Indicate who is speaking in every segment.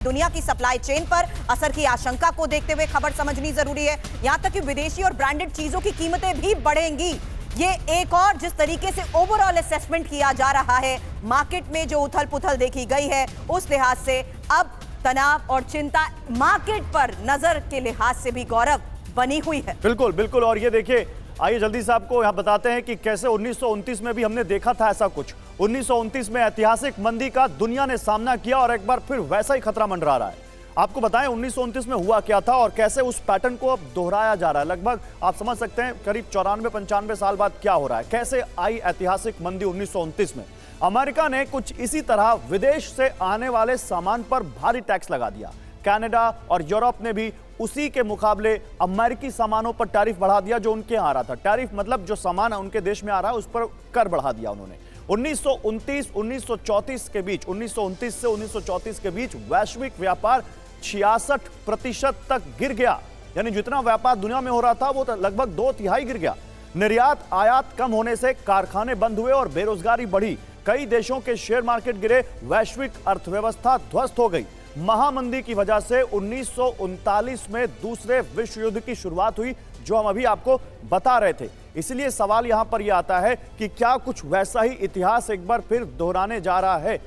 Speaker 1: दुनिया की supply chain पर असर की आशंका को देखते हुए खबर समझनी जरूरी है। यहां तक कि विदेशी और ब्रांडेड चीजों की कीमतें भी बढ़ेंगी। ये एक और जिस तरीके से ओवरऑल असेसमेंट किया जा रहा है, मार्केट में जो उथल पुथल देखी गई है, उस लिहाज से अब तनाव और चिंता मार्केट पर नजर के लिहाज से भी गौरव बनी हुई है।
Speaker 2: बिल्कुल बिल्कुल। और ये देखिए, आइए जल्दी से आपको यहाँ बताते हैं कि कैसे 1929 में भी हमने देखा था ऐसा कुछ। 1929 में ऐतिहासिक मंदी का दुनिया ने सामना किया और एक बार फिर वैसा ही खतरा मंडरा रहा है। आपको बताएं 1929 में हुआ क्या था और कैसे उस पैटर्न को अब दोहराया जा रहा है। लगभग आप समझ सकते हैं करीब 94-95 साल बाद क्या हो रहा है, कैसे आई ऐतिहासिक मंदी 1929 में। अमेरिका ने कुछ इसी तरह विदेश से आने वाले सामान पर भारी टैक्स लगा दिया। कनाडा और यूरोप ने भी उसी के मुकाबले अमेरिकी सामानों पर टैरिफ बढ़ा दिया जो उनके यहां आ रहा था। टैरिफ मतलब जो सामान उनके देश में आ रहा है उस पर कर बढ़ा दिया उन्होंने। 1929 के बीच 1929 से 1934 के बीच वैश्विक व्यापार 66% तक गिर गया। यानी जितना व्यापार दुनिया में हो रहा था वो लगभग 2/3 गिर गया। निर्यात आयात कम होने से कारखाने बंद हुए और बेरोजगारी बढ़ी। कई देशों के शेयर मार्केट गिरे, वैश्विक अर्थव्यवस्था ध्वस्त हो गई। महामंदी की वजह से 1939 में दूसरे विश्व युद्ध की शुरुआत हुई, जो हम अभी आपको बता रहे थे। इसलिए सवाल यहां पर यह आता है कि क्या कुछ वैसा ही इतिहास एक बार फिर दोहराने जा रहा है?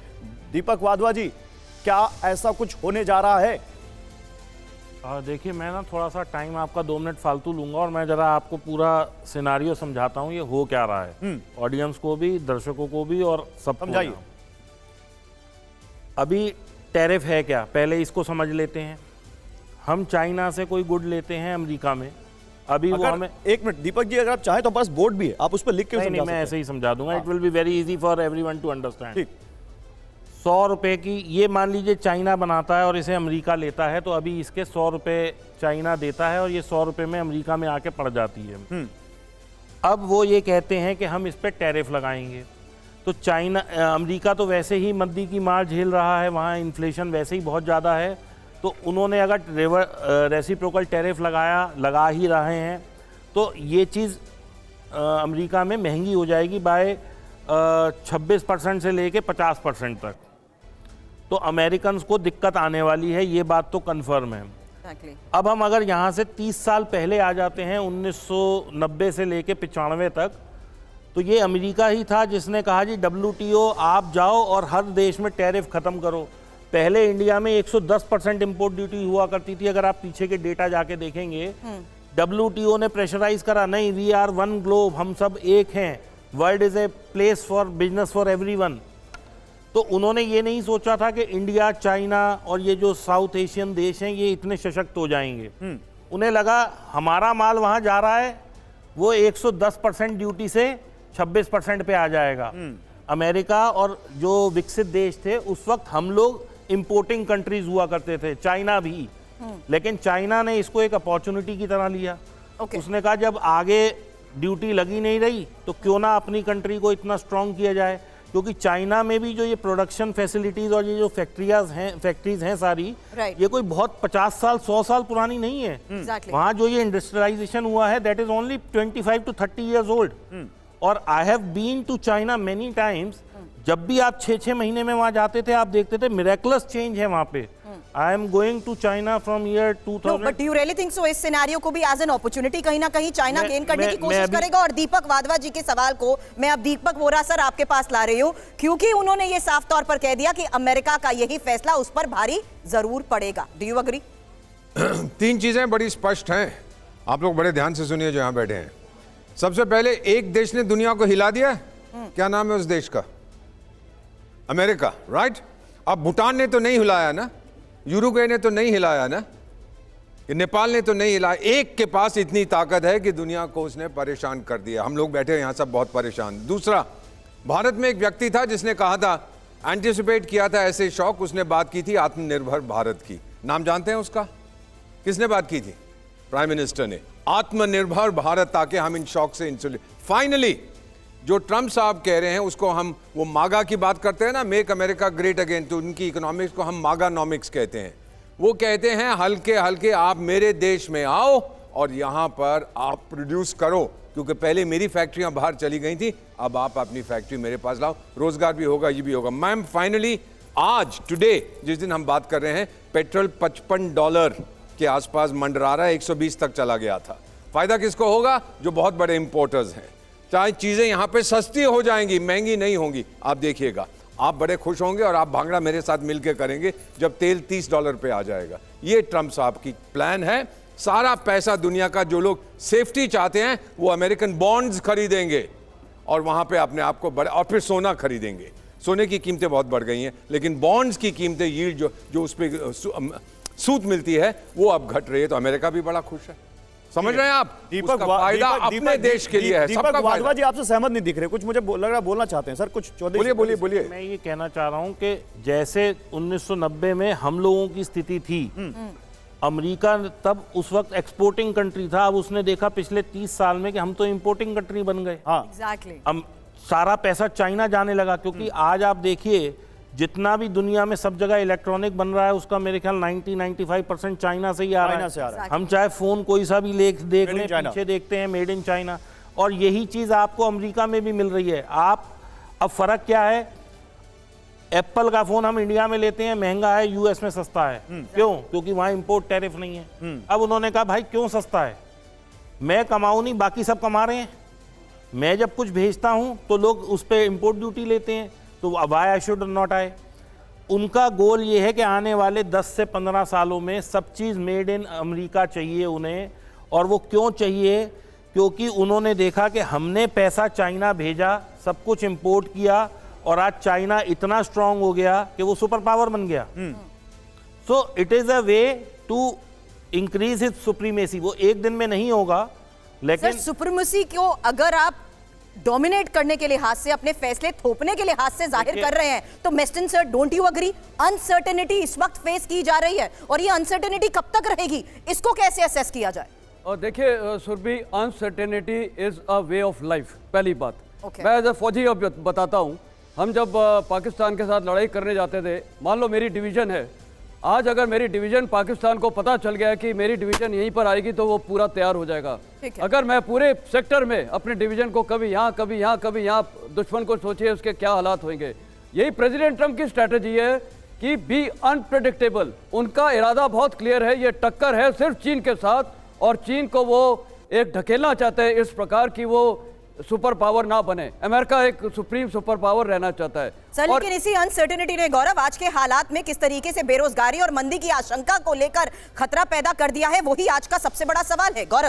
Speaker 2: दीपक वाधवा जी, क्या ऐसा कुछ होने जा रहा है?
Speaker 3: देखिए, मैं ना थोड़ा सा टाइम आपका 2 मिनट फालतू लूंगा और मैं जरा आपको पूरा सिनारियो समझाता हूँ ये हो क्या रहा है, ऑडियंस को भी, दर्शकों को भी और सबको।
Speaker 2: समझाइए।
Speaker 3: अभी टैरिफ है क्या, पहले इसको समझ लेते हैं। हम चाइना से कोई गुड लेते हैं अमेरिका में, अभी वो हमें
Speaker 2: एक मिनट दीपक जी, अगर आप चाहें तो बस बोर्ड भी है, आप उस पर लिख के
Speaker 3: नहीं, मैं ऐसे ही समझा दूंगा। It will be very easy for everyone to understand.
Speaker 2: ठीक।
Speaker 3: 100 रुपए की, ये मान लीजिए चाइना बनाता है और इसे अमेरिका लेता है, तो अभी इसके 100 रुपए चाइना देता है और ये 100 रुपए में अमेरिका में आके पड़ जाती है। अब वो ये कहते हैं कि हम इस पर टैरिफ लगाएंगे। तो अमेरिका तो वैसे ही मंदी की मार झेल रहा है, वहाँ इन्फ्लेशन वैसे ही बहुत ज़्यादा है, तो उन्होंने अगर रेसिप्रोकल टैरिफ लगा ही रहे हैं तो ये चीज़ अमेरिका में महंगी हो जाएगी बाय 26% से लेके 50% तक। तो अमेरिकन को दिक्कत आने वाली है, ये बात तो कन्फर्म है। अब हम अगर यहाँ से 30 साल पहले आ जाते हैं, 1990 से लेके 95 तक, तो ये अमेरिका ही था जिसने कहा जी WTO आप जाओ और हर देश में टैरिफ खत्म करो। पहले इंडिया में 110% इंपोर्ट ड्यूटी हुआ करती थी, अगर आप पीछे के डेटा जाके देखेंगे। WTO ने प्रेशराइज करा, नहीं, वी आर वन ग्लोब, हम सब एक हैं, world is a place for business for everyone. तो उन्होंने ये नहीं सोचा था कि इंडिया, चाइना और ये जो साउथ एशियन देश हैं ये इतने सशक्त हो जाएंगे। उन्हें लगा हमारा माल वहाँ जा रहा है, वो 110% ड्यूटी से 26% पे आ जाएगा। अमेरिका और जो विकसित देश थे उस वक्त हम लोग इंपोर्टिंग कंट्रीज हुआ करते थे, चाइना भी। लेकिन चाइना ने इसको एक अपॉर्चुनिटी की तरह लिया। उसने कहा जब आगे ड्यूटी लगी नहीं रही तो क्यों ना अपनी कंट्री को इतना स्ट्रांग किया जाए, क्योंकि चाइना में भी जो ये प्रोडक्शन फैसिलिटीज और ये जो फैक्ट्रीज हैं सारी, ये कोई बहुत 50 साल 100 साल पुरानी नहीं है। वहाँ जो ये इंडस्ट्रियलाइजेशन हुआ है that is only 25 to 30 years old। और I have been to China many times. जब भी आप 6-6 महीने में वहाँ जाते थे, आप देखते थे मिरेकुलस चेंज है वहाँ पे। I am going to China from year 2000।
Speaker 1: But you really think so इस सिनेरियो को भी एज एन अपॉर्चुनिटी कहीं ना कहीं चाइना गेन करने की कोशिश करेगा? और दीपक वाधवा जी के सवाल को मैं अब दीपक वोरा सर आपके पास ला रही हूँ, क्योंकि उन्होंने ये साफ तौर पर कह दिया कि अमेरिका का यही फैसला उस पर भारी जरूर पड़ेगा। Do you agree?
Speaker 4: 3 चीजें बड़ी स्पष्ट हैं, आप लोग बड़े ध्यान से सुनिए जो यहाँ बैठे हैं। सबसे पहले, एक देश ने दुनिया को हिला दिया। क्या नाम है उस देश का? America, right? अब भूटान ने तो नहीं हिलाया ना, यूरुग्वे ने तो नहीं हिलाया ना, नेपाल ने तो नहीं हिलाया। एक के पास इतनी ताकत है कि दुनिया को उसने परेशान कर दिया। हम लोग बैठे यहाँ सब बहुत परेशान। दूसरा, भारत में एक व्यक्ति था जिसने कहा था, एंटिसिपेट किया था ऐसे शौक, उसने बात की थी आत्मनिर्भर भारत की। नाम जानते हैं उसका? किसने बात की थी? प्राइम मिनिस्टर ने। आत्मनिर्भर भारत, ताकि हम इन शौक से इंसुलेट। फाइनली जो ट्रम्प साहब कह रहे हैं उसको हम, वो मागा की बात करते हैं ना, मेक अमेरिका ग्रेट अगेन, तो उनकी इकोनॉमिक्स को हम मागानॉमिक्स कहते हैं। वो कहते हैं हल्के हल्के आप मेरे देश में आओ और यहां पर आप प्रोड्यूस करो, क्योंकि पहले मेरी फैक्ट्रियां बाहर चली गई थी, अब आप अपनी फैक्ट्री मेरे पास लाओ, रोजगार भी होगा, ये भी होगा। मैम फाइनली आज टुडे जिस दिन हम बात कर रहे हैं पेट्रोल $55 के आसपास मंडरा रहा है, 120 तक चला गया था। फायदा किसको होगा? जो बहुत बड़े इंपोर्टर्स हैं। चाहे चीजें यहाँ पे सस्ती हो जाएंगी, महंगी नहीं होंगी। आप देखिएगा, आप बड़े खुश होंगे और आप भांगड़ा मेरे साथ मिलकर करेंगे जब तेल $30 पे आ जाएगा। ये ट्रंप साहब की प्लान है। सारा पैसा दुनिया का, जो लोग सेफ्टी चाहते हैं वो अमेरिकन बॉन्ड्स खरीदेंगे और वहां पे अपने आप को बड़े, और फिर सोना खरीदेंगे। सोने की कीमतें बहुत बढ़ गई हैं, लेकिन बॉन्ड्स की कीमतें, यील्ड जो उस पर सूद मिलती है वो अब घट रही है। तो अमेरिका भी बड़ा खुश है। समझ रहे हैं आप? उसका फायदा अपने देश के लिए है। सबका
Speaker 2: वाधवा जी आपसे सहमत नहीं दिख रहे, कुछ मुझे लग रहा है बोलना चाहते हैं सर, कुछ चौधरी
Speaker 4: बोलिए।
Speaker 3: मैं ये कहना चाह रहा हूं कि जैसे 1990 में हम लोगों की स्थिति थी, अमेरिका तब उस वक्त एक्सपोर्टिंग कंट्री था। अब उसने देखा पिछले 30 साल में कि हम तो इंपोर्टिंग कंट्री बन गए।
Speaker 2: हाँ,
Speaker 1: एग्जैक्टली।
Speaker 3: अब सारा पैसा चाइना जाने लगा, क्योंकि आज आप देखिए जितना भी दुनिया में सब जगह इलेक्ट्रॉनिक बन रहा है उसका मेरे ख्याल 90-95% चाइना से ही आ रहा है। हम चाहे फोन कोई सा भी देख लें, पीछे देखते हैं मेड इन चाइना, और यही चीज आपको अमेरिका में भी मिल रही है। आप अब फर्क क्या है, एप्पल का फोन हम इंडिया में लेते हैं महंगा है, यूएस में सस्ता है। क्यों? क्योंकि वहां इंपोर्ट टैरिफ नहीं है। अब उन्होंने कहा भाई क्यों सस्ता है, मैं कमाऊं नहीं, बाकी सब कमा रहे हैं, मैं जब कुछ भेजता हूं तो लोग उस पर इंपोर्ट ड्यूटी लेते हैं, तो व्हाई आई शुड नॉट आए। उनका गोल ये है कि आने वाले 10 से 15 सालों में सब चीज़ मेड इन अमेरिका चाहिए उन्हें। और वो क्यों चाहिए? क्योंकि उन्होंने देखा कि हमने पैसा चाइना भेजा, सब कुछ इंपोर्ट किया, और आज चाइना इतना स्ट्रांग हो गया कि वो सुपर पावर बन गया। So it is a way to increase his supremacy. वो एक दिन में नहीं होगा, लेकिन
Speaker 1: सर सुप्रीमेसी को अगर आप डोमिनेट करने के लिहाज से, अपने फैसले थोपने के लिहाज से जाहिर कर रहे हैं, तो Meston sir, don't you agree? Uncertainty इस वक्त फेस की जा रही है, और ये अनसर्टेनिटी कब तक रहेगी, इसको कैसे असेस किया जाए?
Speaker 5: और देखिए Surabhi, uncertainty is a way of life. पहली बात
Speaker 1: Okay.
Speaker 5: मैं एज अ फौजी अब बताता हूँ। हम जब पाकिस्तान के साथ लड़ाई करने जाते थे, मान लो मेरी डिवीजन है, आज अगर मेरी डिवीजन पाकिस्तान को पता चल गया कि मेरी डिवीजन यहीं पर आएगी तो वो पूरा तैयार हो जाएगा। अगर मैं पूरे सेक्टर में अपने डिवीजन को कभी यहाँ कभी यहाँ कभी यहाँ, दुश्मन को सोचिए उसके क्या हालात होंगे। यही प्रेसिडेंट ट्रंप की स्ट्रैटेजी है कि बी अनप्रेडिक्टेबल। उनका इरादा बहुत क्लियर है, ये टक्कर है सिर्फ चीन के साथ, और चीन को वो एक ढकेलना चाहते हैं इस प्रकार की वो सुपर पावर ना बने। अमेरिका एक सुप्रीम सुपर पावर रहना चाहता है।
Speaker 1: सर लेकिन इसी अनसर्टेनिटी ने गौरव आज के हालात में किस तरीके से बेरोजगारी और मंदी की आशंका को लेकर खतरा पैदा कर दिया है, वही आज का सबसे बड़ा सवाल है गौरव।